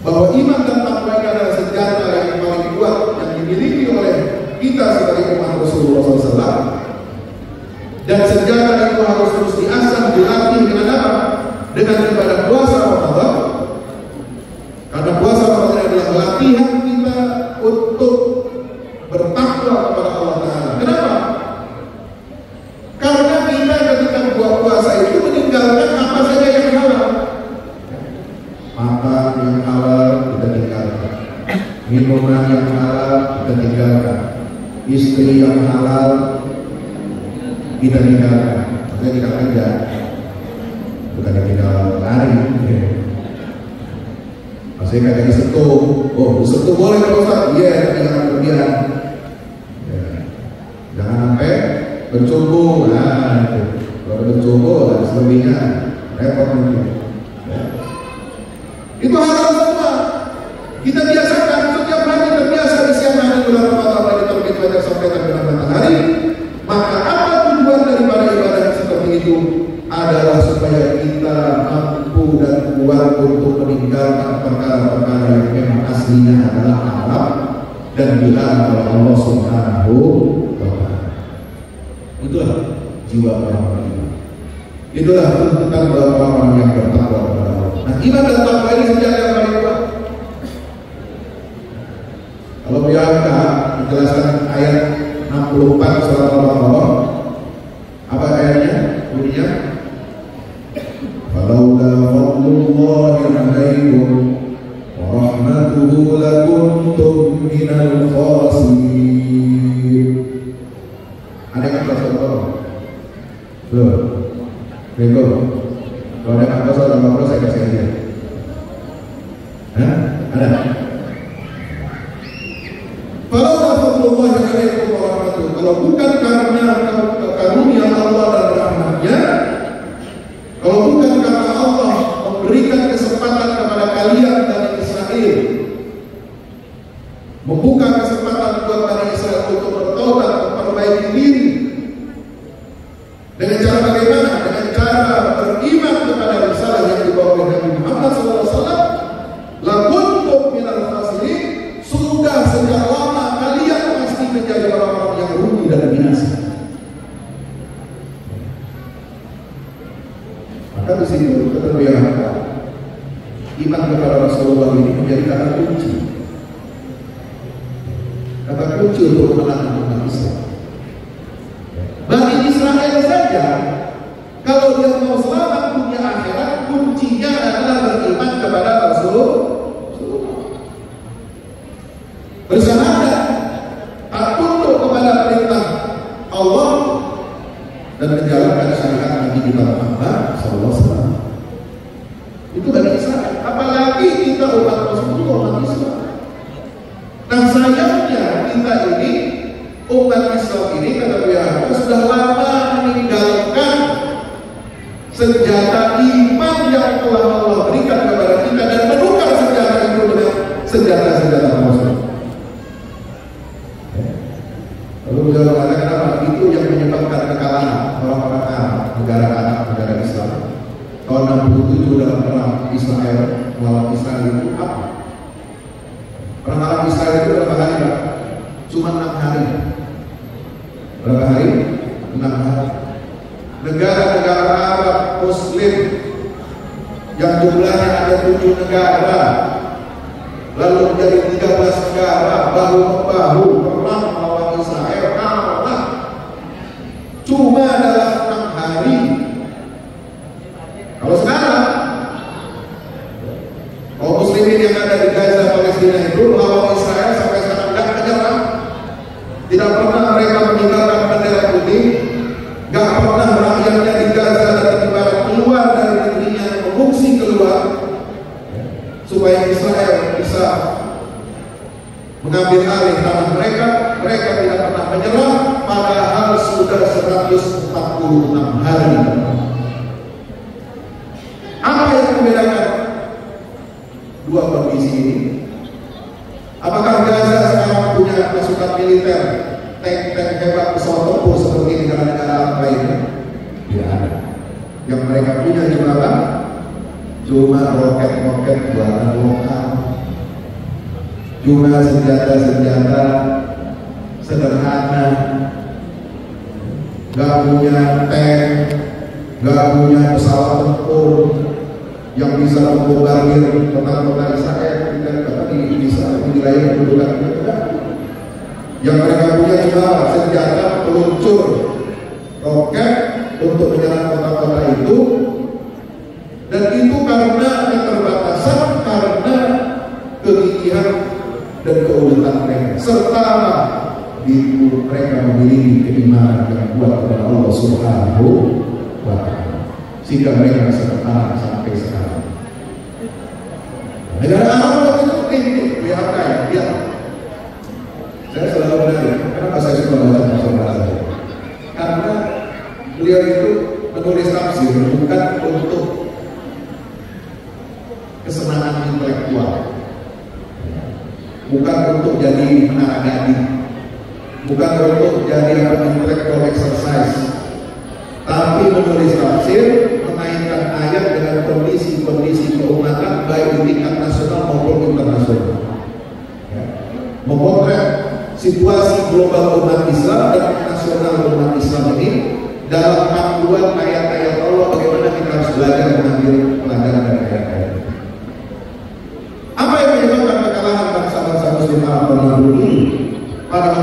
bahwa iman dan takwa ini adalah senjata yang paling kuat yang dimiliki oleh kita sebagai umat Rasulullah SAW. Dan senjata itu harus terus diasah, dilatih dengan apa? Dengan ibadah puasa Ramadan. Karena puasa Ramadan adalah latihan kita untuk bertakwa kepada Allah Ta'ala. Kenapa? Karena kita ketika buat puasa itu meninggalkan apa saja yang halal. Makan yang halal kita tinggalkan, minuman yang halal kita tinggalkan, istri yang halal kita tinggalkan. Maksudnya kita kerja, bukan tinggal lari. Maksudnya kagak disentuh. Oh, disentuh boleh Pak Ustaz? Iya, tapi jangan berlebihan. Ya. Jangan sampai bercumbu. Nah, itu. Kalau bercumbu ada selebihnya, repot mungkin. Itu halal semua. Kita biasakan setiap hari terbiasa di siang hari bulan Ramadan dari terbit fajar sampai terbenam matahari. Maka apa tujuan daripada ibadah seperti itu adalah supaya kita mampu dan kuat untuk meninggalkan perkara-perkara yang memang aslinya adalah haram dan dilarang oleh Allah Subhanahu wa Ta'ala. Itulah jiwa orang-orang ini. Itulah tuntutan orang-orang yang bertakwa kepada Allah. Nah, iman dan takwa ini senjata PHK menjelaskan ayat 64 surat Al-Baqarah. Apa ayatnya? Bunyinya, "Falaula fadlullahi 'alaikum wa rahmatuhu lakuntum minal khasirin." Ada yang kata Al-Baqarah? Belum. Bego. Kalau ada kata Al-Baqarah saya kasih aja. Hah? Ada? Falaula fadlullahi 'alaikum wa rahmatuhu. Kalau bukan karena karunia Allah dan rahmatnya, kalau bukan karena Allah memberikan kesempatan kepada kalian Bani Israel, membuka kesempatan buat Bani Israel untuk bertobat, memperbaiki diri. Dengan cara bagaimana? Dengan cara beriman kepada risalah yang dibawa oleh Nabi Muhammad SAW. Lakuntum minal khasirin, sudah sejak lama kalian pasti menjadi orang-orang yang rugi dan binasa. Maka di situ keterbiaan iman kepada Rasulullah ini menjadi kata kunci. Kata kunci untuk kemenangan umat Islam. Bani Israel saja, kalau dia mau selamat dunia akhirat, kuncinya adalah beriman kepada Rasulullah. Bersyahadat, tunduk kepada perintah Allah dan menjalankan syariat Nabi kita Muhammad SAW. Itu Bani Israel. Apalagi kita umat Rasulullah, umat Islam. Nah sayangnya kita ini, umat Islam ini, kata beliau, sudah lama meninggalkan senjata iman yang telah Allah berikan kepada kita dan menukar senjata itu dengan senjata-senjata musuh. Lalu beliau mengatakan apa? Itu yang menyebabkan kekalahan orang-orang Arab, negara Arab, negara Islam. Tahun 67 dalam perang Israel melawan Israel itu apa? Perang Arab Israel itu berapa hari, Pak? Cuma 6 hari. Berapa hari? 6 hari. Negara-negara Arab Muslim yang jumlahnya ada 7 negara, lalu menjadi 13 negara, bahu-membahu perang melawan Israel, kalah. Cuma dalam 6 hari. Kalau sekarang kaum muslimin yang ada di Gaza, Palestina itu melawan Israel sampai sekarang tidak menyerah. Tidak pernah mereka meninggalkan bendera putih. Tidak pernah rakyatnya di Gaza dan di Barat keluar dari negerinya, mengungsi keluar supaya Israel bisa mengambil alih tanah mereka. Mereka tidak pernah menyerah, padahal sudah 146 hari. Apa yang membedakan dua kondisi ini? Apakah Gaza sekarang punya pasukan militer, tank-tank hebat, pesawat tempur seperti negara-negara lainnya? Tidak ada. Yang mereka punya cuma apa? Cuma roket-roket buatan lokal, cuma senjata-senjata sederhana, gak punya tank, gak punya pesawat tempur yang bisa membombardir kota-kota Israel, tidak di wilayah kedudukan mereka. Yang mereka punya cuma senjata peluncur roket untuk menyerang kota-kota itu, dan itu karena keterbatasan, karena kegigihan dan keuletan mereka, serta itu mereka memiliki keimanan yang kuat kepada Allah Subhanahu wa Ta'ala, sehingga mereka bisa bertahan sampai sekarang. Negara Arab itu ini PHK ya. Saya selalu menanya, kenapa saya suka baca bahasa saya? Karena beliau itu menulis tafsir bukan untuk kesenangan intelektual, bukan untuk jadi menara gading, bukan untuk jadi intellectual exercise, tapi menulis tafsir mengaitkan ayat dengan kondisi-kondisi keumatan baik di tingkat nasional maupun internasional, memotret situasi global umat Islam dan nasional umat Islam ini dalam panduan ayat-ayat Allah, bagaimana kita harus belajar mengambil pelajaran dari ayat-ayat. Apa yang menyebabkan kekalahan bangsa-bangsa Muslim Arab ini?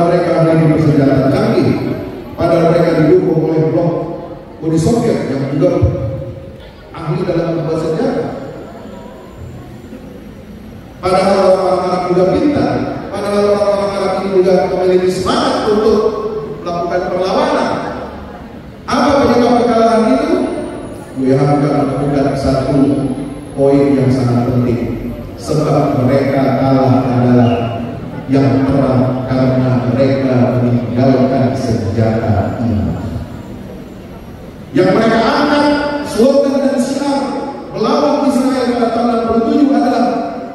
mereka memiliki persenjataan canggih, padahal mereka didukung oleh blok Uni Soviet yang juga ahli dalam membuat senjata. Padahal orang-orang Arab juga pintar, padahal orang-orang Arab ini juga memiliki semangat untuk melakukan perlawanan. Apa penyebab kekalahan itu? WH juga menemukan satu poin yang sangat penting. Sebab mereka kalah adalah yang terang karena mereka meninggalkan senjata iman. Yang mereka angkat slogan dan siar melawan Israel pada tahun 67 adalah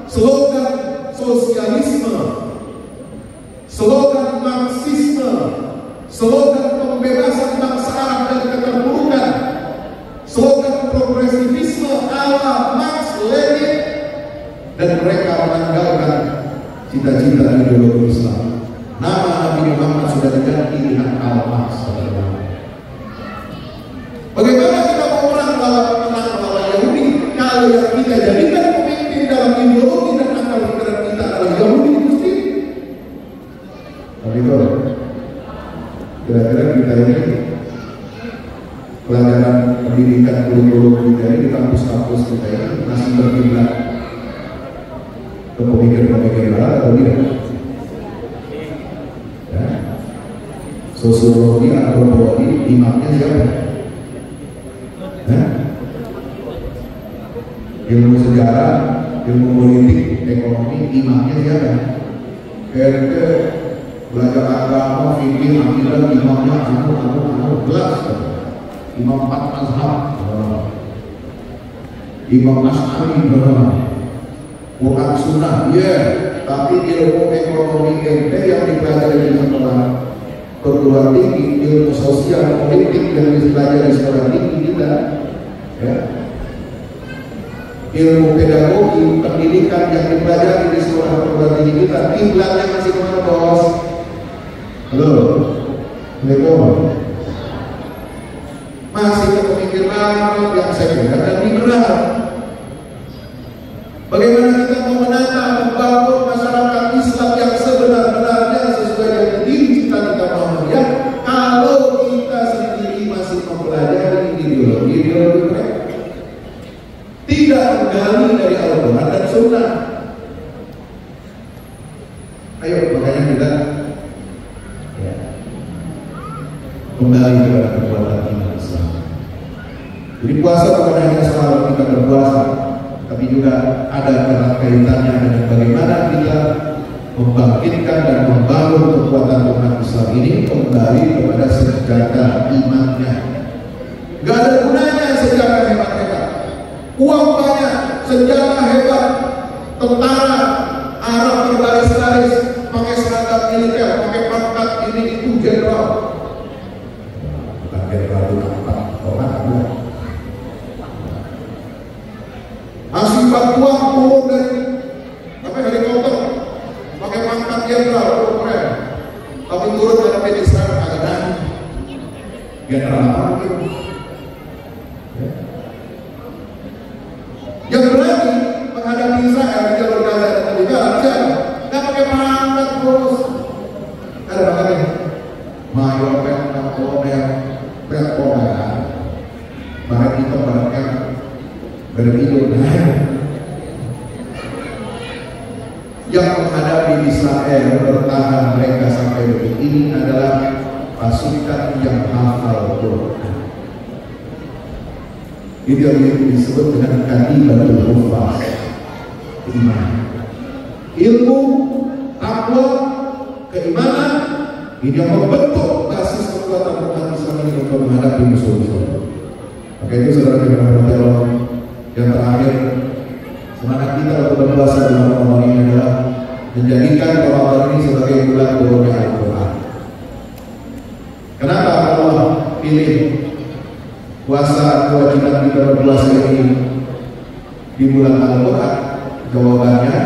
slogan sosialisme, slogan marxisme, slogan pembebasan bangsa Arab dari keterpurukan, slogan progresivisme ala Marx Lenin, dan mereka menanggalkan cita-cita ideologi Islam. Nama Nabi Muhammad sudah diganti dengan Al-Marx. Bagaimana kita mau menang melawan Yahudi kalau yang kita jadikan pemimpin dalam ideologi dan akal pikiran kita adalah Yahudi itu sendiri? Tapi kira-kira kita ini pelajaran pendidikan kurikulum kita ini di kampus-kampus kita ini masih berkiblat ke pemikir-pemikir barat atau tidak? Ya. Sosiologi, antropologi, imamnya siapa? Ya. Ilmu sejarah, ilmu politik, ekonomi, imamnya siapa? RT, belajar agama, fikih, akidah, imamnya anu gelas. Imam 4 mazhab, Imam Asy'ari, Quran Sunnah, tapi ilmu ekonomi ente yang dipelajari di sekolah perguruan tinggi, ilmu sosial politik yang dipelajari di sekolah tinggi tidak, ya. Ilmu pedagogi pendidikan yang dipelajari di sekolah perguruan tinggi kita, kiblatnya masih kemana bos? Halo, Assalamualaikum. Masih ke pemikiran yang sekuler dan liberal. Bagaimana kita mau menata membangun masyarakat Islam yang sebenar-benarnya sesuai dengan diri cita-cita Muhammadiyah kalau kita sendiri masih mempelajari ideologi mereka, tidak menggali dari Al-Quran dan Sunnah. Ayo, makanya kita kembali kepada kekuatan iman Islam. Jadi puasa bukan hanya soal kita berpuasa, tapi juga ada kaitannya dengan bagaimana kita membangkitkan dan membangun kekuatan umat Islam ini kembali kepada senjata imannya. Gak ada gunanya senjata hebat-hebat, uang banyak, senjata hebat, tentara Arab berbaris-baris, pakai seragam militer, pakai pangkat ini itu jenderal. Masih bantuan turun dari helikopter pakai pangkat jenderal, keren. Tapi turun dari Israel ada jenderal apa mungkin? Yang berani menghadapi Israel di jalur Gaza dan Palestina siapa? Nggak pakai pangkat bos. Ada pangkatnya? Mayor, Pangkat, Kolonel, Pangkat, Barat itu Barat berhidup. Yang menghadapi Israel bertahan mereka sampai detik ini adalah pasukan yang hafal Quran. Itu yang disebut dengan katibatul hufaz, iman, ilmu, takwa, keimanan. Ini yang membentuk basis kekuatan umat Islam ini untuk menghadapi musuh-musuh. Maka itu saudara-saudara yang terakhir, semangat kita untuk berpuasa di Ramadan ini adalah menjadikan Ramadan ini sebagai bulan turunnya Al-Quran. Kenapa Allah pilih puasa kewajiban kita berpuasa ini di bulan Al-Quran? Jawabannya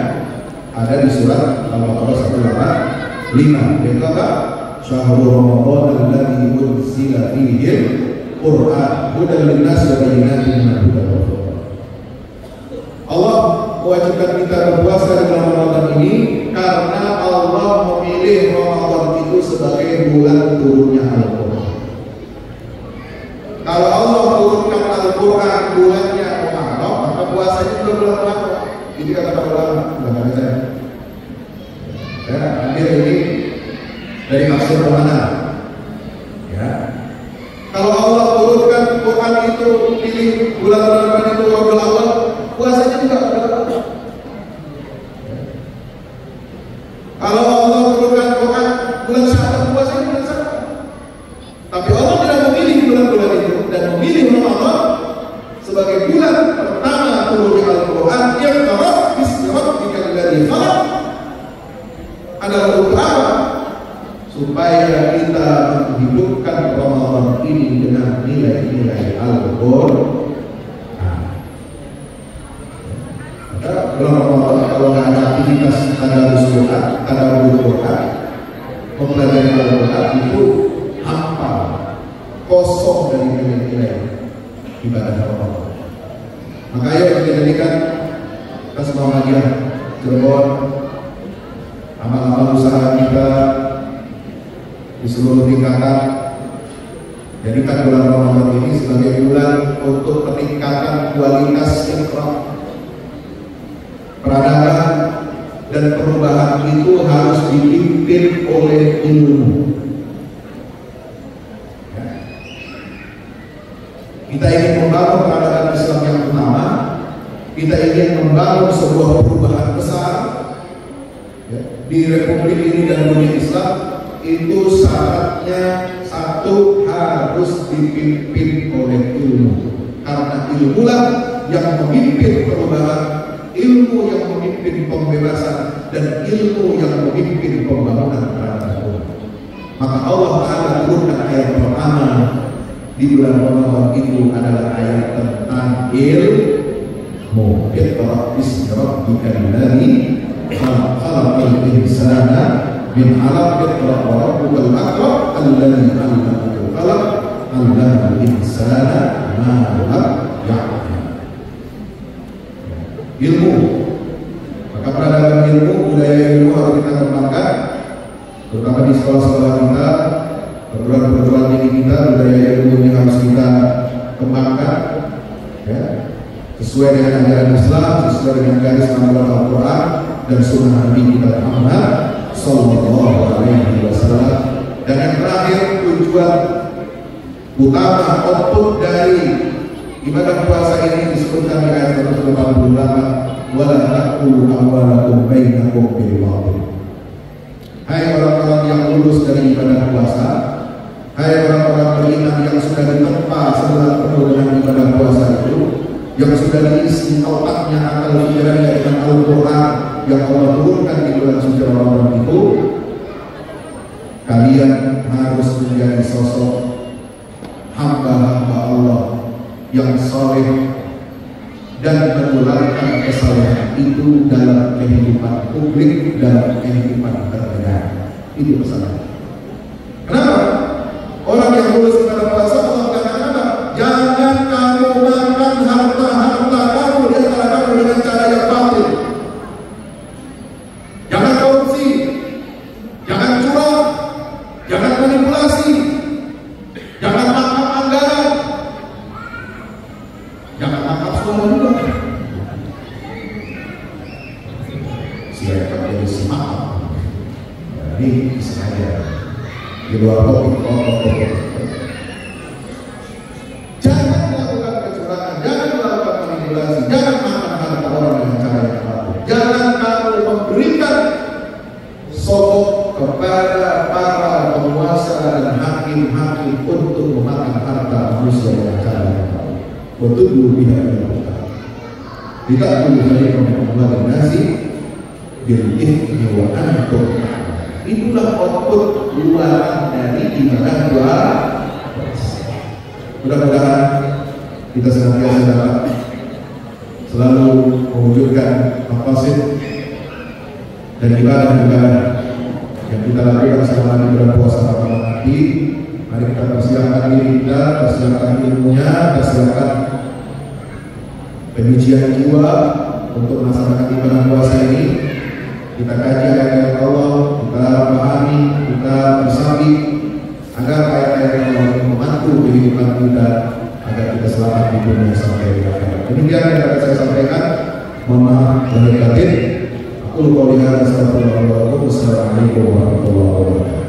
ada di surat Al-Baqarah 185. Yaitu apa? Syahrul Ramadan alladzi unzila fihi al-Quran hudan lin-nas wa bayyinatin minal huda wal furqan. Allah mewajibkan kita berpuasa di bulan Ramadan ini karena Allah memilih Ramadan itu sebagai bulan turunnya Al-Quran. Kalau Allah turunkan Al-Quran bulannya Muharram, maka puasanya juga bulan Muharram. Ini kata para ulama, bukan saya. Saya ambil ini dari maksud mana? Ya. Kalau Allah turunkan Quran itu pilih bulan Ramadan itu Rabiul Awal, puasanya juga bulan Ramadan. Kalau Allah turunkan Quran bulan Syawal, puasanya bulan Syawal. Tapi Allah tidak memilih bulan-bulan itu dan memilih Ramadan sebagai bulan pertama turunnya Al-Quran. Iqra bismi rabbikal ladzi khalaq adalah utama supaya kita menghidupkan Ramadan ini dengan nilai-nilai Al-Quran. Maka bulan Ramadan kalau nggak ada aktivitas tadarus Quran, tadabbur Quran, mempelajari Al-Quran itu hampa, kosong dari nilai-nilai ibadah Ramadan. Maka ayo kita jadikan Kas Muhammadiyah Cirebon, amal-amal usaha kita di seluruh tingkatan, jadikan bulan Ramadan ini sebagai bulan untuk peningkatan kualitas infak, peradaban dan perubahan itu harus dipimpin oleh ilmu. Ya. Kita ingin membangun peradaban Islam yang utama, kita ingin membangun sebuah perubahan besar ya, di Republik ini dan dunia Islam. Itu syaratnya satu, harus dipimpin oleh ilmu, karena ilmulah yang memimpin perubahan, ilmu yang memimpin pembebasan, dan ilmu yang memimpin pembangunan peradaban. Maka Allah Ta'ala turunkan ayat pertama di bulan Ramadan itu adalah ayat tentang ilmu. Iqra bismi rabbikal ladzi khalaqal insana min 'alaq. Iqra wa rabbukal akram alladzi 'allama bil qalam 'allamal insana ma lam ya'lam. Ilmu, maka peradaban ilmu, budaya ilmu harus kita kembangkan, terutama di sekolah-sekolah kita, perguruan-perguruan tinggi kita, budaya ilmu ini harus kita kembangkan ya, sesuai dengan ajaran Islam, sesuai dengan garis panduan Al-Quran dan Sunnah Nabi kita Muhammad Sallallahu Alaihi Wasallam. Dan yang terakhir, tujuan utama output dari ibadah puasa ini disebutkan di ayat 188, wala taqulu amwalakum bainakum bil batil. Hai orang-orang yang lulus dari ibadah puasa, hai orang-orang beriman yang sudah ditempa sebulan penuh dengan ibadah puasa itu, yang sudah diisi otaknya, akal pikirannya dengan Al-Quran yang Allah turunkan di bulan suci Ramadan itu, kalian harus menjadi sosok hamba-hamba Allah yang saleh dan menularkan kesalehan itu dalam kehidupan publik, dalam kehidupan bernegara. Itu pesannya. Kenapa? Orang yang lulus pada puasa Allah katakan, jangan kamu makan harta-harta kamu di antara kamu dengan cara yang batil. Jangan korupsi, jangan curang, jangan manipulasi, jangan makan anggaran, jangan makan suara juga. Siapa jadi semangat? Jadi sengaja di luar topik. Jangan melakukan kecurangan, jangan melakukan manipulasi, jangan makan harta orang dengan cara yang batil. Jangan kamu memberikan sogok kepada para penguasa dan hakim-hakim untuk memakan harta manusia dengan cara yang batil. Betul pihak yang tidak perlu lagi membuat nasi bil-ithmi wa antum. Itulah output luaran dari ibadah puasa. Mudah-mudahan kita senantiasa dapat selalu mewujudkan maqasid dan ibadah-ibadah yang kita lakukan selama di bulan puasa Ramadan nanti. Mari kita persiapkan diri kita, persiapkan ilmunya, persiapkan penyucian jiwa untuk melaksanakan ibadah puasa ini. kita kaji ayat-ayat Allah, kita pahami, kita bersami agar ayat-ayat Allah membantu kehidupan kita agar kita selamat di dunia sampai di akhirat. Demikian yang dapat saya sampaikan. Mohon maaf lahir batin. Aku lupa lihat. Assalamualaikum warahmatullahi wabarakatuh.